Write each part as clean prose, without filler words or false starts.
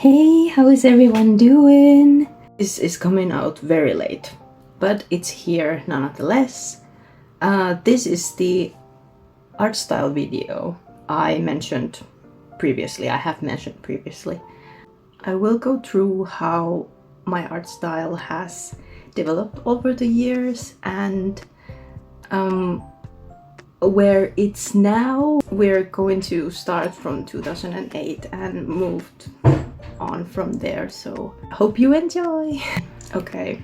Hey, how is everyone doing? This is coming out very late, but it's here nonetheless. This is the art style video I have mentioned previously. I will go through how my art style has developed over the years and where it's now. We're going to start from 2008 and moved on from there, so hope you enjoy. Okay,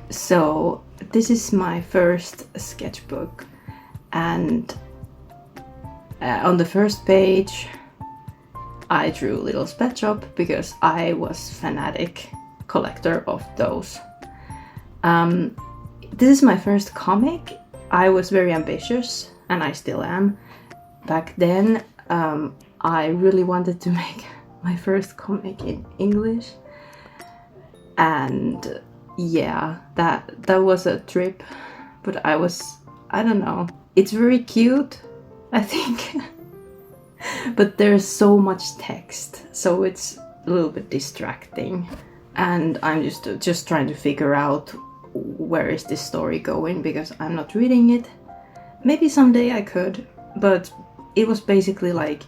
so this is my first sketchbook, and on the first page I drew little sketchup because I was fanatic collector of those. This is my first comic. I was very ambitious, and I still am. Back then I really wanted to make my first comic in English, and yeah, that was a trip, but I don't know, it's very cute, I think. But there's so much text, so it's a little bit distracting, and I'm just trying to figure out where is this story going, because I'm not reading it. Maybe someday I could, but it was basically like,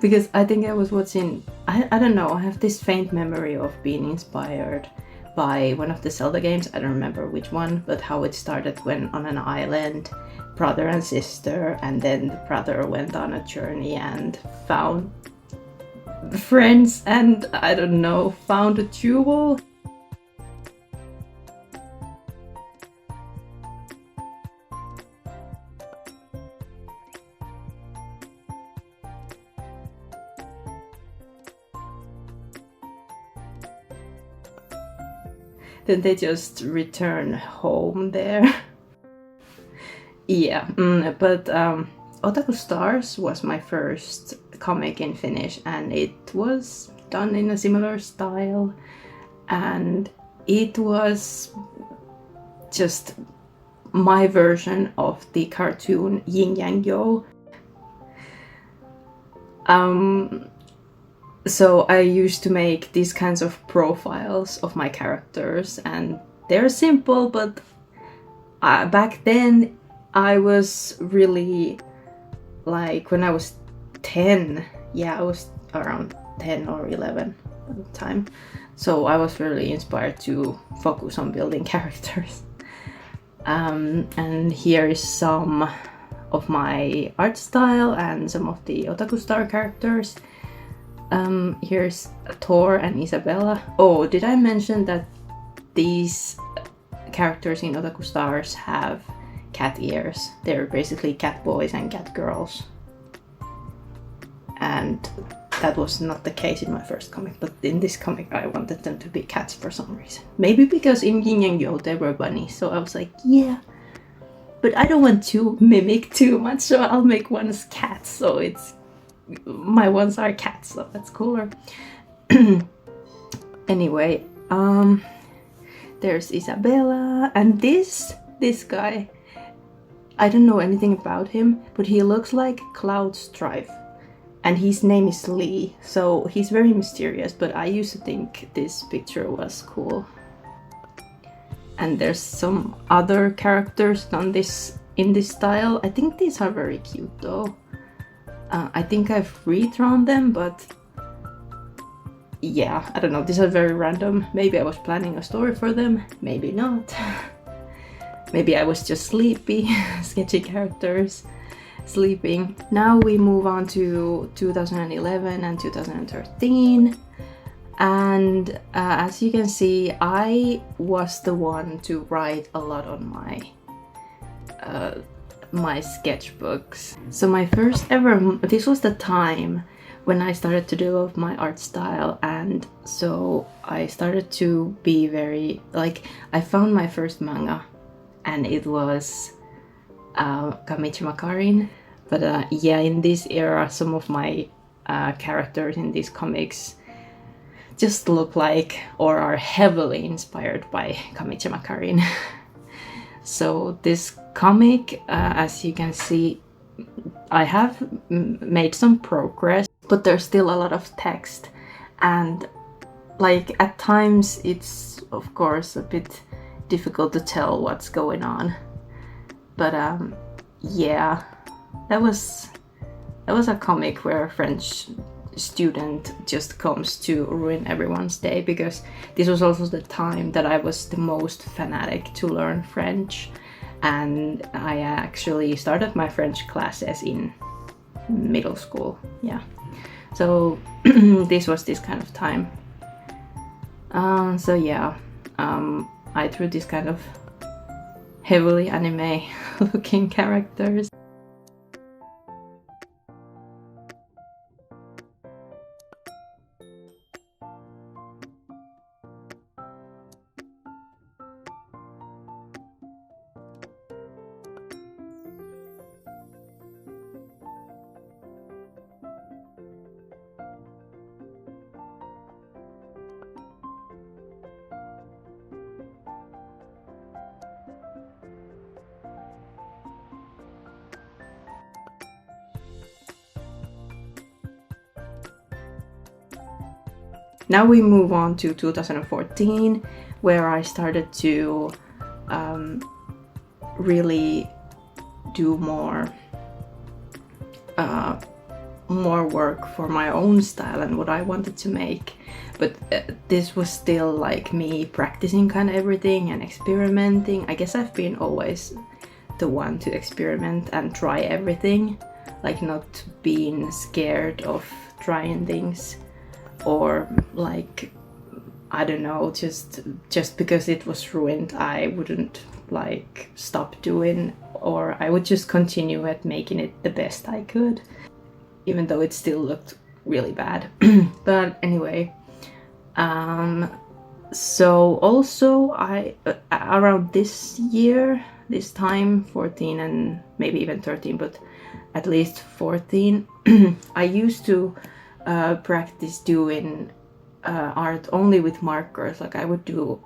because I think I was watching, I don't know, I have this faint memory of being inspired by one of the Zelda games. I don't remember which one, but how it started when on an island, brother and sister, and then the brother went on a journey and found friends and, I don't know, found a jewel. Then they just return home there. Yeah, but Otaku Stars was my first comic in Finnish, and it was done in a similar style, and it was just my version of the cartoon YingYangYo. So I used to make these kinds of profiles of my characters, and they're simple, but back then I was really, like, when I was 10, yeah, I was around 10 or 11 at the time, so I was really inspired to focus on building characters. And here is some of my art style and some of the Otaku Star characters. Here's Thor and Isabella. Oh, did I mention that these characters in Otaku Stars have cat ears? They're basically cat boys and cat girls. And that was not the case in my first comic, but in this comic I wanted them to be cats for some reason. Maybe because in YingYangYo they were bunnies, so I was like, yeah, but I don't want to mimic too much, so I'll make one as cats, so it's, my ones are cats, so that's cooler. Anyway, there's Isabella, and this guy, I don't know anything about him, but he looks like Cloud Strife, and his name is Lee, so he's very mysterious, but I used to think this picture was cool. And there's some other characters done in this style. I think these are very cute though. I think I've redrawn them, but yeah, I don't know, these are very random. Maybe I was planning a story for them, maybe not. Maybe I was just sleepy, sketchy characters, sleeping. Now we move on to 2011 and 2013. And as you can see, I was the one to write a lot on my sketchbooks. So my first ever, this was the time when I started to develop my art style, and so I started to be very, like, I found my first manga, and it was Kamichi Makarin. But yeah, in this era some of my characters in these comics just look like or are heavily inspired by Kamichi Makarin. So this comic, as you can see, I have made some progress, but there's still a lot of text, and like at times it's of course a bit difficult to tell what's going on, but yeah, that was a comic where a French student just comes to ruin everyone's day, because this was also the time that I was the most fanatic to learn French, and I actually started my French classes in middle school. Yeah, so this was this kind of time. So yeah, I drew this kind of heavily anime looking characters. Now we move on to 2014, where I started to really do more work for my own style and what I wanted to make. But this was still like me practicing kind of everything and experimenting. I guess I've been always the one to experiment and try everything, like not being scared of trying things, or like, I don't know, just because it was ruined I wouldn't like stop doing, or I would just continue at making it the best I could, even though it still looked really bad. But anyway, so also I around this year, this time 14 and maybe even 13, but at least 14, I used to practice doing art only with markers. Like I would do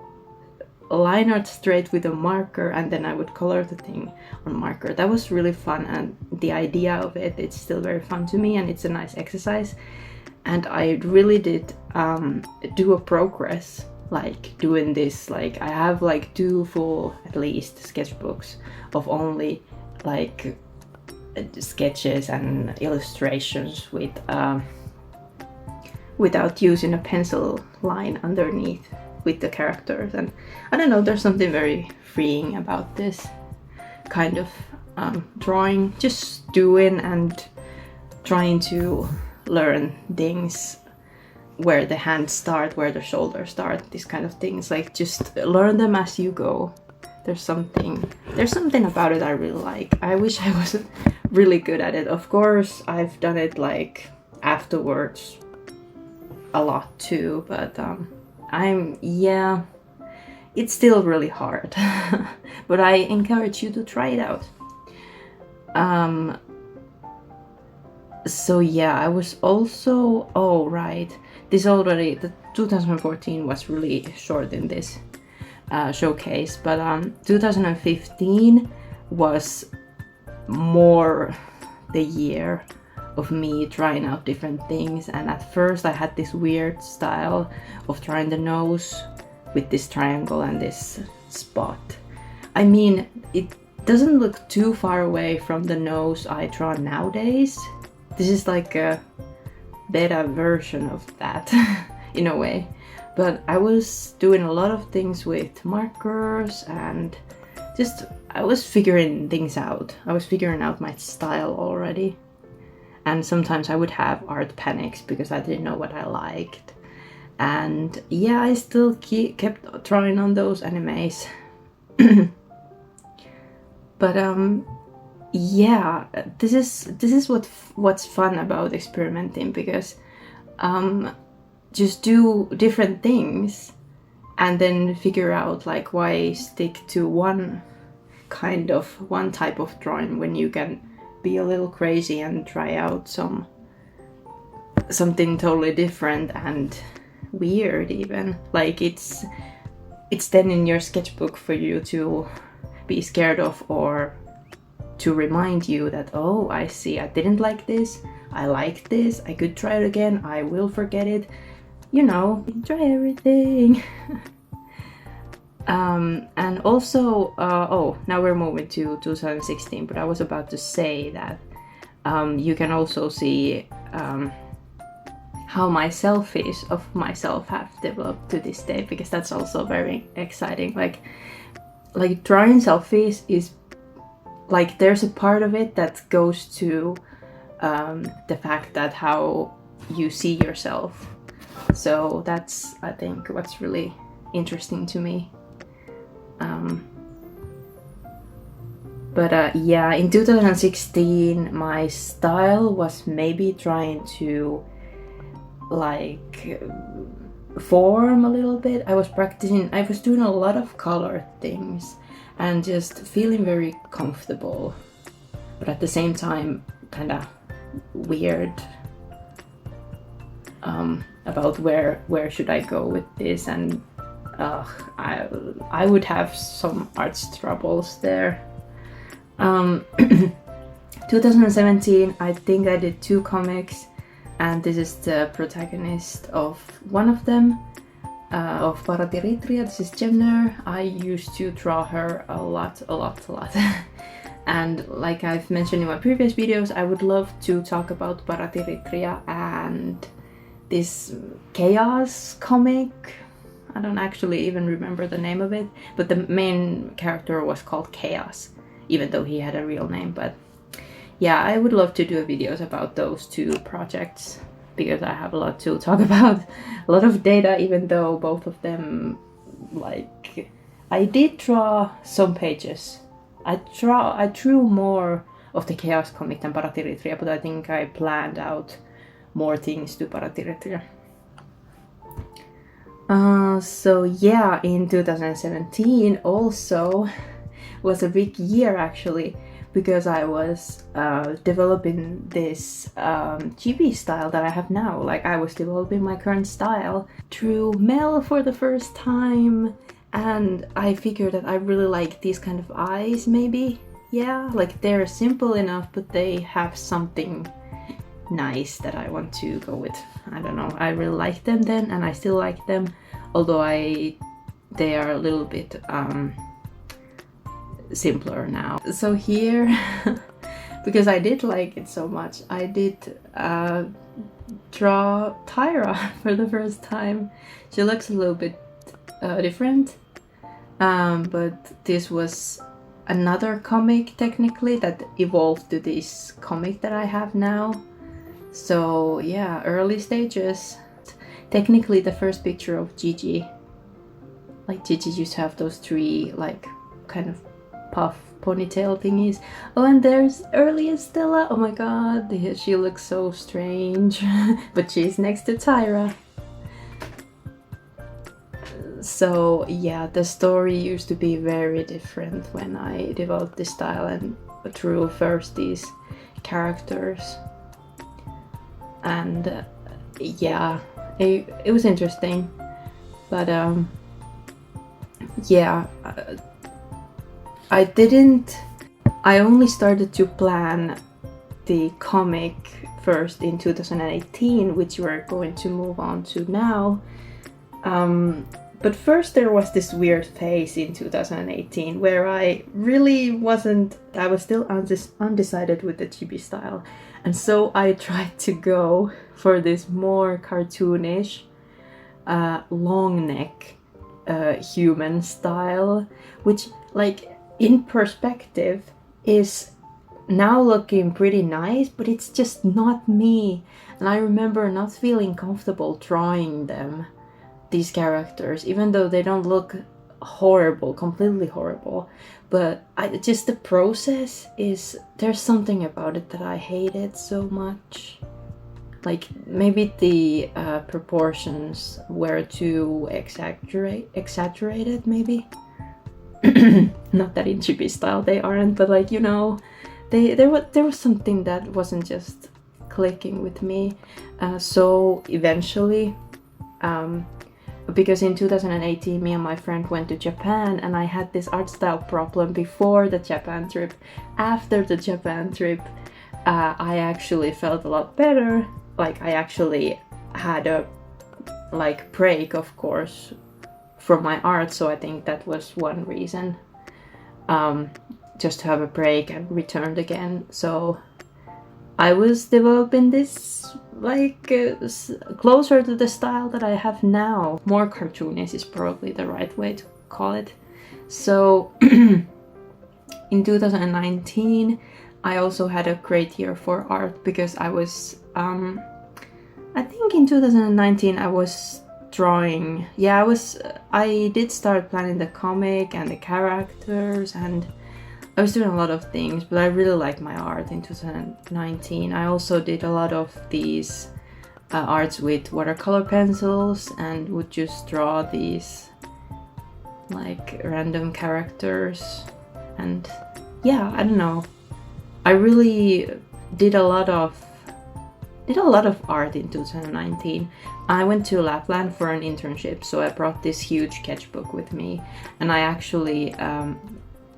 line art straight with a marker, and then I would color the thing on marker. That was really fun, and the idea of it's still very fun to me, and it's a nice exercise. And I really did do a progress, like doing this. Like I have like 2 full at least sketchbooks of only like sketches and illustrations with without using a pencil line underneath with the characters. And I don't know, there's something very freeing about this kind of drawing, just doing and trying to learn things, where the hands start, where the shoulders start, these kind of things. Like just learn them as you go. There's something about it I really like. I wish I wasn't really good at it. Of course I've done it like afterwards a lot too, but it's still really hard. But I encourage you to try it out. So yeah, I was also, oh right, this already, the 2014 was really short in this showcase, but 2015 was more the year of me trying out different things. And at first I had this weird style of trying the nose with this triangle and this spot. I mean, it doesn't look too far away from the nose I draw nowadays. This is like a beta version of that in a way. But I was doing a lot of things with markers, and just I was figuring things out. I was figuring out my style already. And sometimes I would have art panics because I didn't know what I liked. And yeah, I still kept trying on those animes. But yeah, this is what's fun about experimenting, because just do different things and then figure out like why stick to one type of drawing when you can be a little crazy and try out something totally different and weird even. Like it's then in your sketchbook for you to be scared of, or to remind you that, oh, I see, I didn't like this, I liked this, I could try it again, I will forget it. you know, try everything. And also, oh, now we're moving to 2016, but I was about to say that you can also see how my selfies of myself have developed to this day, because that's also very exciting. Like drawing selfies is like, there's a part of it that goes to the fact that how you see yourself. So that's, I think, what's really interesting to me. But yeah, in 2016 my style was maybe trying to like form a little bit. I was practicing, I was doing a lot of color things and just feeling very comfortable, but at the same time kind of weird about where should I go with this, and I would have some arts troubles there. 2017, I think I did 2 comics, and this is the protagonist of one of them, of Paratiritria. This is Jenner. I used to draw her a lot. And like I've mentioned in my previous videos, I would love to talk about Paratiritria and this chaos comic. I don't actually even remember the name of it, but the main character was called Chaos, even though he had a real name. But yeah, I would love to do videos about those 2 projects, because I have a lot to talk about, a lot of data, even though both of them, like, I did draw some pages. I drew more of the Chaos comic than Paratiritria, but I think I planned out more things to Paratiritria. So yeah, in 2017 also was a big year actually, because I was developing this chibi style that I have now. Like, I was developing my current style through Mel for the first time, and I figured that I really like these kind of eyes, maybe. Yeah, like they're simple enough, but they have something nice that I want to go with. I don't know, I really liked them then, and I still like them, although they are a little bit simpler now. So here, because I did like it so much, I did draw Tyra for the first time. She looks a little bit different, but this was another comic technically that evolved to this comic that I have now. So yeah, early stages. Technically the first picture of Gigi, like Gigi used to have those 3 like kind of puff ponytail thingies. Oh, and there's early Estella. Oh my god, she looks so strange. But she's next to Tyra. So yeah, the story used to be very different when I developed this style and drew first these characters. And yeah, it was interesting, but yeah, I only started to plan the comic first in 2018, which we're going to move on to now. But first there was this weird phase in 2018 where I really wasn't, I was still undecided with the chibi style. And so I tried to go for this more cartoonish, long neck human style, which like in perspective is now looking pretty nice, but it's just not me. And I remember not feeling comfortable drawing them, these characters, even though they don't look horrible, completely horrible, but just the process is, there's something about it that I hated so much. Like maybe the proportions were too exaggerated maybe. Not that in chibi style they aren't, but like, you know, there was something that wasn't just clicking with me. So eventually, because in 2018 me and my friend went to Japan, and I had this art style problem before the Japan trip. After the Japan trip, I actually felt a lot better. Like I actually had a like break, of course, from my art, so I think that was one reason, just to have a break and returned again. So I was developing this like closer to the style that I have now. More cartoonish is probably the right way to call it. So in 2019 I also had a great year for art, because I was I think in 2019 I was drawing. Yeah, I did start planning the comic and the characters, and I was doing a lot of things, but I really liked my art in 2019. I also did a lot of these arts with watercolor pencils and would just draw these like random characters. And yeah, I don't know. I really did a lot of art in 2019. I went to Lapland for an internship, so I brought this huge sketchbook with me, and I actually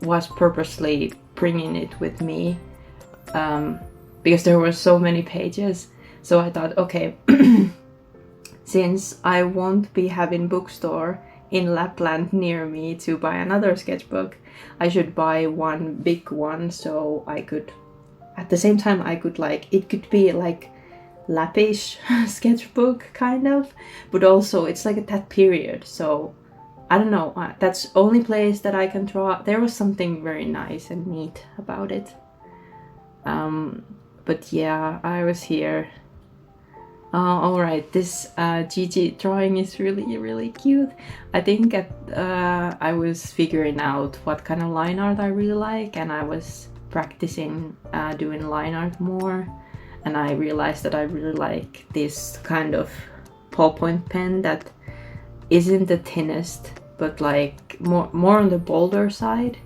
was purposely bringing it with me because there were so many pages. So I thought, okay, since I won't be having bookstore in Lapland near me to buy another sketchbook, I should buy one big one, so I could, at the same time, I could like, it could be like Lappish sketchbook kind of, but also it's like that period, so I don't know, that's only place that I can draw. There was something very nice and neat about it. But yeah, I was here. Alright, this Gigi drawing is really cute. I think I was figuring out what kind of line art I really like, and I was practicing doing line art more, and I realized that I really like this kind of ballpoint pen that isn't the thinnest, but like more on the bolder side.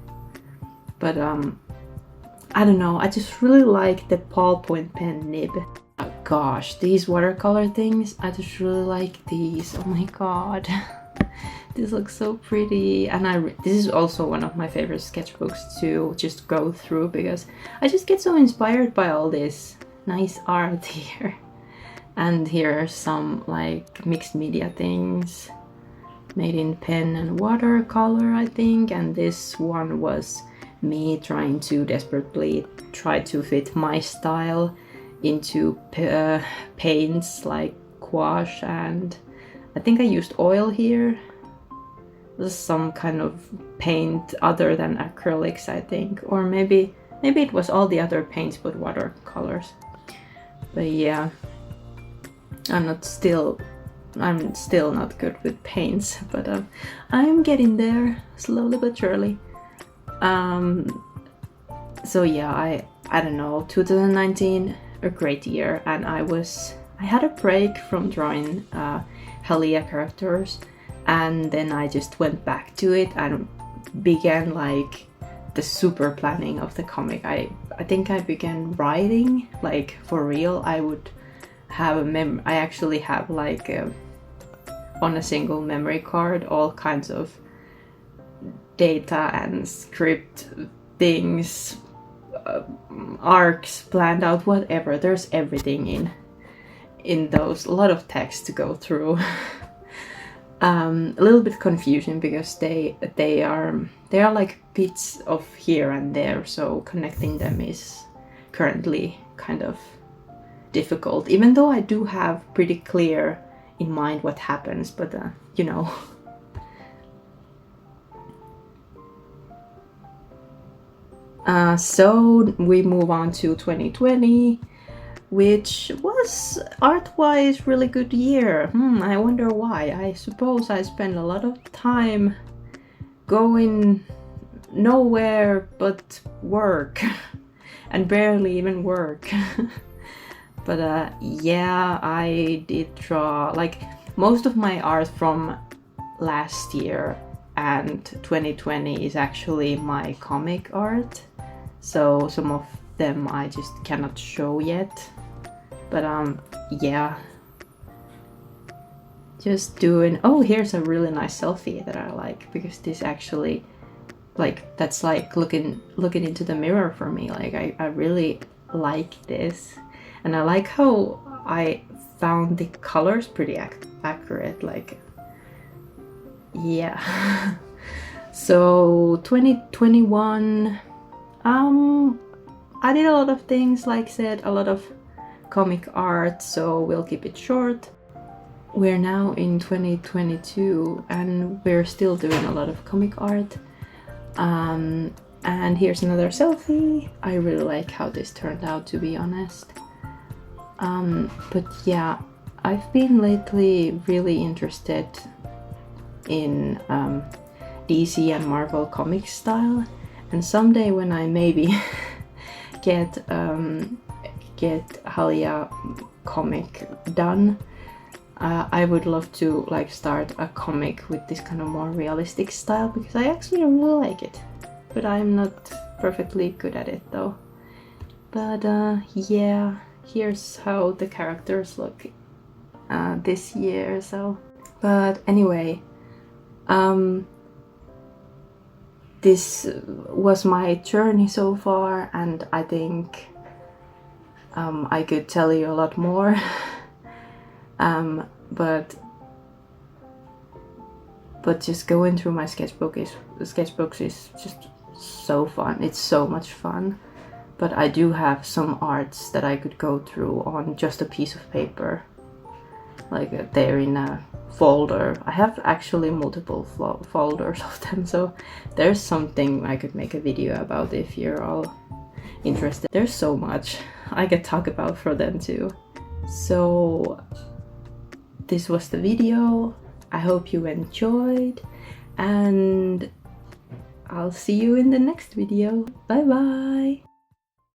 But I don't know, I just really like the ballpoint pen nib. Oh gosh, these watercolor things, I just really like these. Oh my god. This looks so pretty, and this is also one of my favorite sketchbooks to just go through, because I just get so inspired by all this nice art here. And here are some like mixed media things made in pen and watercolor, I think, and this one was me trying to desperately try to fit my style into paints like gouache, and I think I used oil here. This is some kind of paint other than acrylics, I think, or maybe it was all the other paints but watercolors. But yeah, I'm still not good with paints, but I'm getting there slowly but surely. So yeah, I don't know, 2019, a great year, and I had a break from drawing Halea characters, and then I just went back to it and began like the super planning of the comic. I think I began writing, like for real. I would have I actually have like on a single memory card all kinds of data and script things, arcs planned out, whatever. There's everything in those. A lot of text to go through. A little bit confusing because they are like bits of here and there, so connecting them is currently kind of difficult, even though I do have pretty clear in mind what happens, but you know. So we move on to 2020, which was art-wise really good year. I wonder why. I suppose I spent a lot of time going nowhere but work and barely even work. But yeah, I did draw like most of my art from last year and 2020 is actually my comic art, so some of them I just cannot show yet. But yeah, just doing. Oh, here's a really nice selfie that I like, because this actually, like, that's like looking into the mirror for me. Like I really like this, and I like how I found the colors pretty accurate, like, yeah. So 2021, I did a lot of things, like I said, a lot of comic art, so we'll keep it short. We're now in 2022 and we're still doing a lot of comic art. And here's another selfie. I really like how this turned out, to be honest. But yeah, I've been lately really interested in DC and Marvel comic style, and someday when I maybe get Halea comic done, I would love to like start a comic with this kind of more realistic style, because I actually really like it, but I'm not perfectly good at it though. But yeah, here's how the characters look this year. So, but anyway, this was my journey so far, and I think I could tell you a lot more. But just going through my sketchbooks is just so fun. It's so much fun. But I do have some arts that I could go through on just a piece of paper, like they're in a folder. I have actually multiple folders of them, so there's something I could make a video about if you're all interested. There's so much I could talk about for them too. So this was the video. I hope you enjoyed, and I'll see you in the next video. Bye bye!